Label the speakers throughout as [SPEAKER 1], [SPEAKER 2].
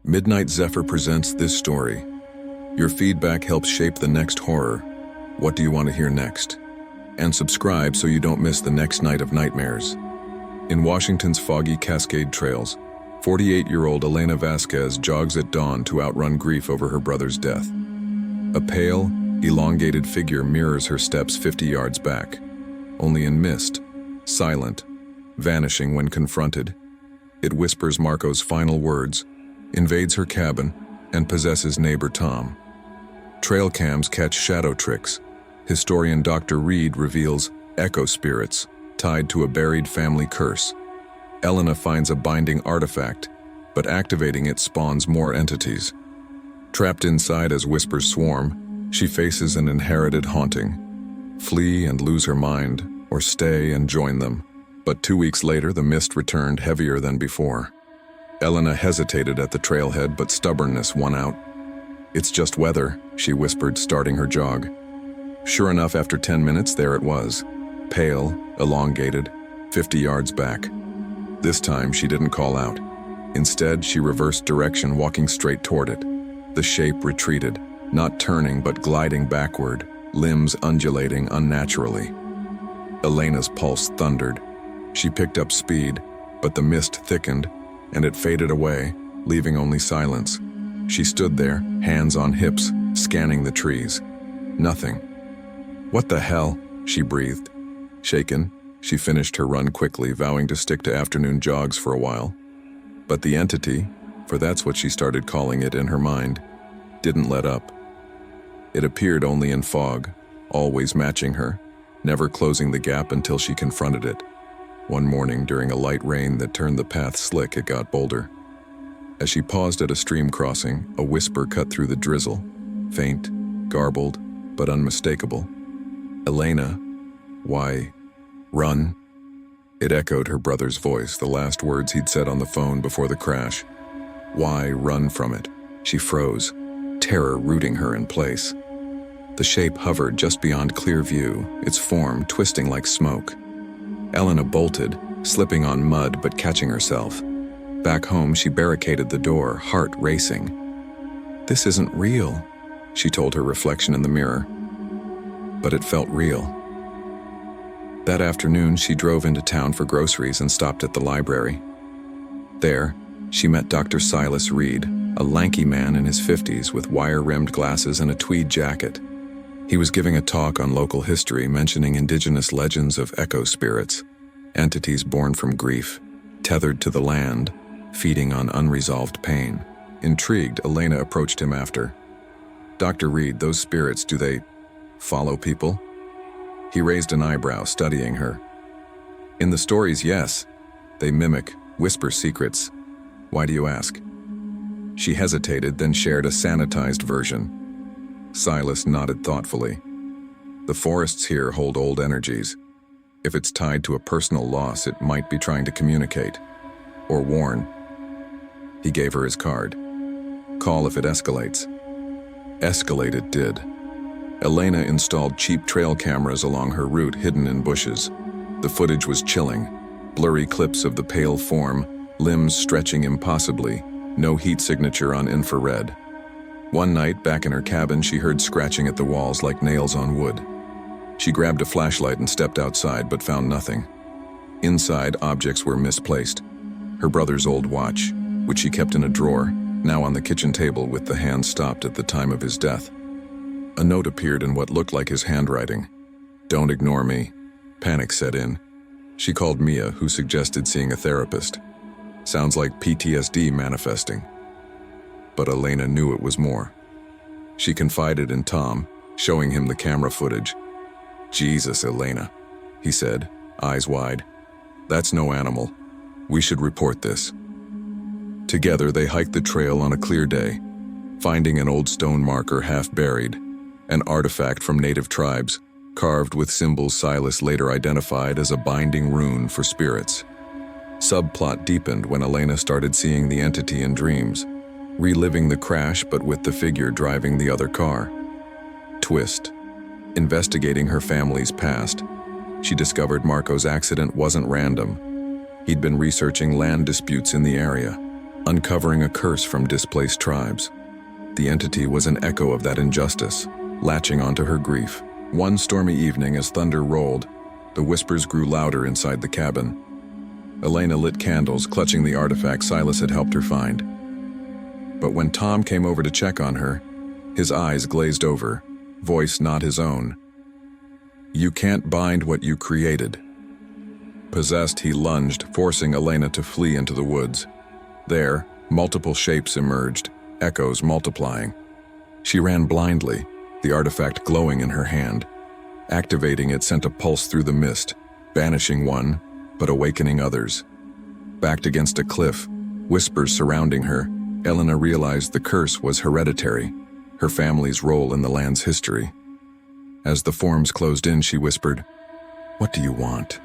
[SPEAKER 1] Midnight Zephyr presents this story. Your feedback helps shape the next horror. What do you want to hear next? And subscribe so you don't miss the next night of nightmares. In Washington's foggy Cascade trails, 48-year-old Elena Vasquez jogs at dawn to outrun grief over her brother's death. A pale, elongated figure mirrors her steps 50 yards back, only in mist, silent, vanishing when confronted. It whispers Marco's final words, invades her cabin, and possesses neighbor Tom. Trail cams catch shadow tricks. Historian Dr. Reed reveals echo spirits tied to a buried family curse. Elena finds a binding artifact, but activating it spawns more entities. Trapped inside as whispers swarm, she faces an inherited haunting. Flee and lose her mind, or stay and join them. But 2 weeks later, the mist returned heavier than before. Elena hesitated at the trailhead, but stubbornness won out. "It's just weather," she whispered, starting her jog. Sure enough, after 10 minutes, there it was. Pale, elongated, 50 yards back. This time, she didn't call out. Instead, she reversed direction, walking straight toward it. The shape retreated, not turning but gliding backward, limbs undulating unnaturally. Elena's pulse thundered. She picked up speed, but the mist thickened, and it faded away, leaving only silence. She stood there, hands on hips, scanning the trees. Nothing. "What the hell?" she breathed. Shaken, she finished her run quickly, vowing to stick to afternoon jogs for a while. But the entity, for that's what she started calling it in her mind, didn't let up. It appeared only in fog, always matching her, never closing the gap until she confronted it. One morning, during a light rain that turned the path slick, it got bolder. As she paused at a stream crossing, a whisper cut through the drizzle, faint, garbled, but unmistakable. "Elena, why, run?" It echoed her brother's voice, the last words he'd said on the phone before the crash. Why run from it? She froze, terror rooting her in place. The shape hovered just beyond clear view, its form twisting like smoke. Elena bolted, slipping on mud but catching herself. Back home, she barricaded the door, heart racing. "This isn't real," she told her reflection in the mirror. But it felt real. That afternoon, she drove into town for groceries and stopped at the library. There, she met Dr. Silas Reed, a lanky man in his 50s with wire-rimmed glasses and a tweed jacket. He was giving a talk on local history, mentioning indigenous legends of echo spirits, entities born from grief, tethered to the land, feeding on unresolved pain. Intrigued, Elena approached him after. "Dr. Reed, those spirits, do they follow people?" He raised an eyebrow, studying her. "In the stories, yes. They mimic, whisper secrets. Why do you ask?" She hesitated, then shared a sanitized version. Silas nodded thoughtfully. "The forests here hold old energies. If it's tied to a personal loss, it might be trying to communicate. Or warn." He gave her his card. "Call if it escalates." Escalate it did. Elena installed cheap trail cameras along her route, hidden in bushes. The footage was chilling. Blurry clips of the pale form, limbs stretching impossibly, no heat signature on infrared. One night, back in her cabin, she heard scratching at the walls like nails on wood. She grabbed a flashlight and stepped outside, but found nothing. Inside, objects were misplaced. Her brother's old watch, which she kept in a drawer, now on the kitchen table with the hand stopped at the time of his death. A note appeared in what looked like his handwriting. "Don't ignore me." Panic set in. She called Mia, who suggested seeing a therapist. Sounds like PTSD manifesting. But Elena knew it was more. She confided in Tom, showing him the camera footage. "Jesus, Elena," he said, eyes wide. "That's no animal. We should report this." Together, they hiked the trail on a clear day, finding an old stone marker half buried, an artifact from native tribes, carved with symbols Silas later identified as a binding rune for spirits. Subplot deepened when Elena started seeing the entity in dreams, reliving the crash but with the figure driving the other car. Twist. Investigating her family's past, she discovered Marco's accident wasn't random. He'd been researching land disputes in the area. uncovering a curse from displaced tribes. The entity was an echo of that injustice, latching onto her grief. One stormy evening, as thunder rolled, the whispers grew louder inside the cabin. Elena lit candles, clutching the artifact Silas had helped her find. But when Tom came over to check on her, his eyes glazed over, voice not his own. "You can't bind what you created." Possessed, he lunged, forcing Elena to flee into the woods. There, multiple shapes emerged, echoes multiplying. She ran blindly, the artifact glowing in her hand. Activating it sent a pulse through the mist, banishing one, but awakening others. Backed against a cliff, whispers surrounding her, Elena realized the curse was hereditary, her family's role in the land's history. As the forms closed in, she whispered, "What do you want?"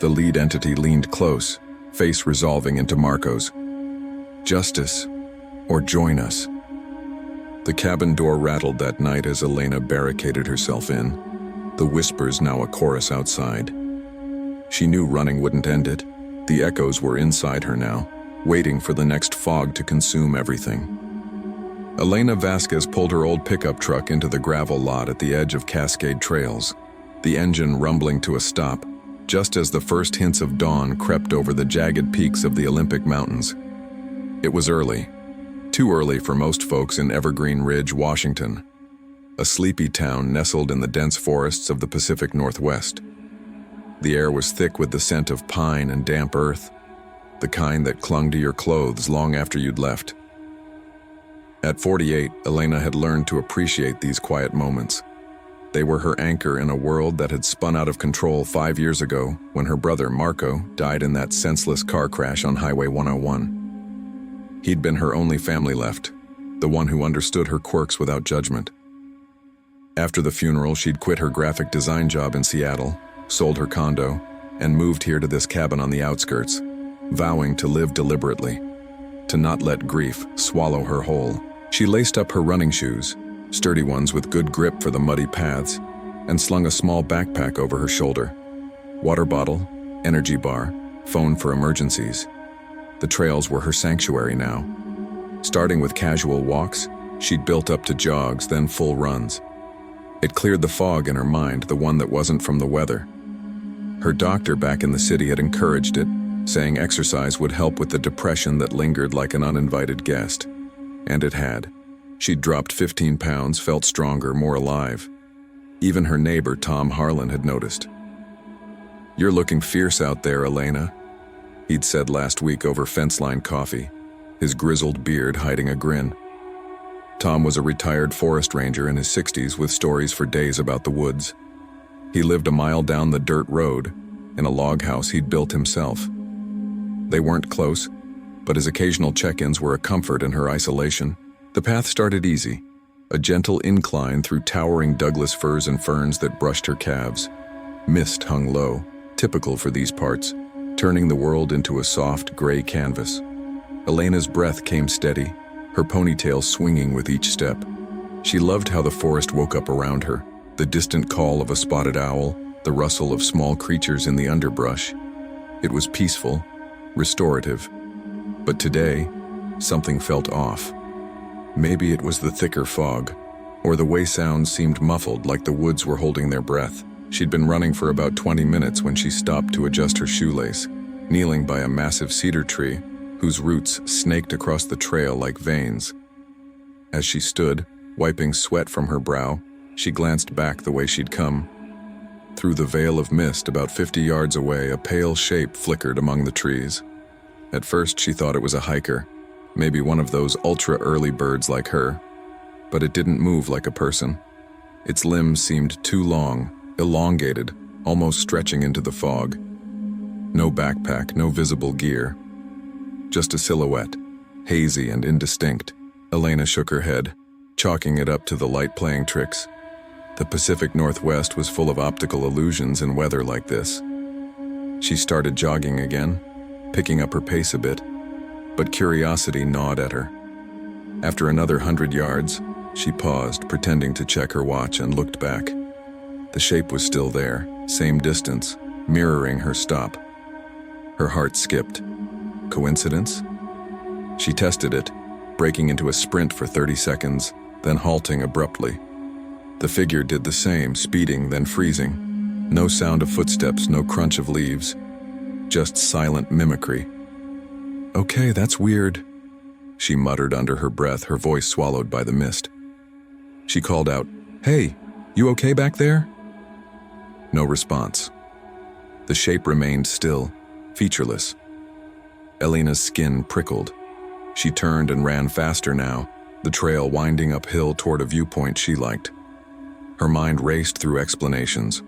[SPEAKER 1] The lead entity leaned close, face resolving into Marco's. "Justice, or join us." The cabin door rattled that night as Elena barricaded herself in, the whispers now a chorus outside. She knew running wouldn't end it. The echoes were inside her now, waiting for the next fog to consume everything. Elena Vasquez pulled her old pickup truck into the gravel lot at the edge of Cascade trails, the engine rumbling to a stop, just as the first hints of dawn crept over the jagged peaks of the Olympic Mountains. It was early, too early for most folks in Evergreen Ridge, Washington, a sleepy town nestled in the dense forests of the Pacific Northwest. The air was thick with the scent of pine and damp earth, the kind that clung to your clothes long after you'd left. At 48, Elena had learned to appreciate these quiet moments. They were her anchor in a world that had spun out of control 5 years ago when her brother, Marco, died in that senseless car crash on Highway 101. He'd been her only family left, the one who understood her quirks without judgment. After the funeral, she'd quit her graphic design job in Seattle, sold her condo, and moved here to this cabin on the outskirts, vowing to live deliberately, to not let grief swallow her whole. She laced up her running shoes, sturdy ones with good grip for the muddy paths, and slung a small backpack over her shoulder. Water bottle, energy bar, phone for emergencies. The trails were her sanctuary now. Starting with casual walks, she'd built up to jogs, then full runs. It cleared the fog in her mind, the one that wasn't from the weather. Her doctor back in the city had encouraged it, saying exercise would help with the depression that lingered like an uninvited guest. And it had. She'd dropped 15 pounds, felt stronger, more alive. Even her neighbor, Tom Harlan, had noticed. "You're looking fierce out there, Elena," he'd said last week over fence-line coffee, his grizzled beard hiding a grin. Tom was a retired forest ranger in his 60s with stories for days about the woods. He lived a mile down the dirt road, in a log house he'd built himself. They weren't close, but his occasional check-ins were a comfort in her isolation. The path started easy, a gentle incline through towering Douglas firs and ferns that brushed her calves. Mist hung low, typical for these parts, turning the world into a soft, gray canvas. Elena's breath came steady, her ponytail swinging with each step. She loved how the forest woke up around her, the distant call of a spotted owl, the rustle of small creatures in the underbrush. It was peaceful, restorative. But today, something felt off. Maybe it was the thicker fog, or the way sounds seemed muffled like the woods were holding their breath. She'd been running for about 20 minutes when she stopped to adjust her shoelace, kneeling by a massive cedar tree whose roots snaked across the trail like veins. As she stood, wiping sweat from her brow, she glanced back the way she'd come. Through the veil of mist about 50 yards away, a pale shape flickered among the trees. At first, she thought it was a hiker, maybe one of those ultra-early birds like her. But it didn't move like a person. Its limbs seemed too long, elongated, almost stretching into the fog. No backpack, no visible gear. Just a silhouette, hazy and indistinct. Elena shook her head, chalking it up to the light playing tricks. The Pacific Northwest was full of optical illusions in weather like this. She started jogging again, picking up her pace a bit, but curiosity gnawed at her. After another 100 yards, she paused, pretending to check her watch, and looked back. The shape was still there, same distance, mirroring her stop. Her heart skipped. Coincidence? She tested it, breaking into a sprint for 30 seconds, then halting abruptly. The figure did the same, speeding, then freezing. No sound of footsteps, no crunch of leaves, just silent mimicry. "Okay, that's weird," she muttered under her breath, her voice swallowed by the mist. She called out, "Hey, you okay back there?" No response. The shape remained still, featureless. Elena's skin prickled. She turned and ran faster now, the trail winding uphill toward a viewpoint she liked. Her mind raced through explanations.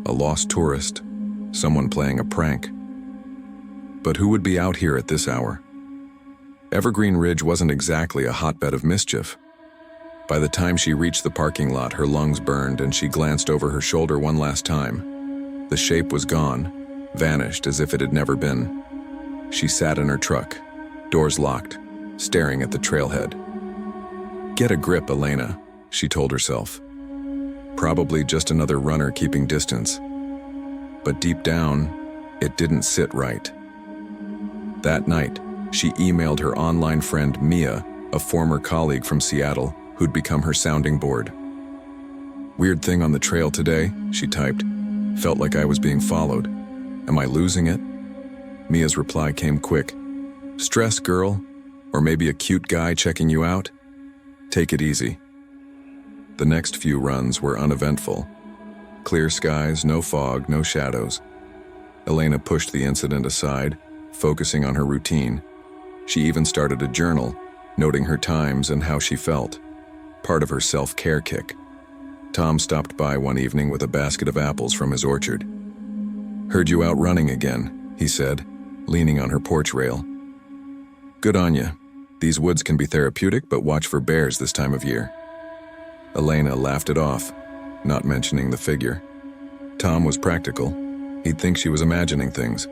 [SPEAKER 1] A lost tourist, someone playing a prank. But who would be out here at this hour? Evergreen Ridge wasn't exactly a hotbed of mischief. By the time she reached the parking lot, her lungs burned and she glanced over her shoulder one last time. The shape was gone, vanished as if it had never been. She sat in her truck, doors locked, staring at the trailhead. "Get a grip, Elena," she told herself. Probably just another runner keeping distance. But deep down, it didn't sit right. That night, she emailed her online friend Mia, a former colleague from Seattle, who'd become her sounding board. "Weird thing on the trail today," she typed. "Felt like I was being followed. Am I losing it?" Mia's reply came quick. "Stress, girl? Or maybe a cute guy checking you out? Take it easy." The next few runs were uneventful. Clear skies, no fog, no shadows. Elena pushed the incident aside, focusing on her routine. She even started a journal, noting her times and how she felt. Part of her self-care kick. Tom stopped by one evening with a basket of apples from his orchard. "Heard you out running again," he said, leaning on her porch rail. "Good on you. These woods can be therapeutic, but watch for bears this time of year." Elena laughed it off, not mentioning the figure. Tom was practical. He'd think she was imagining things.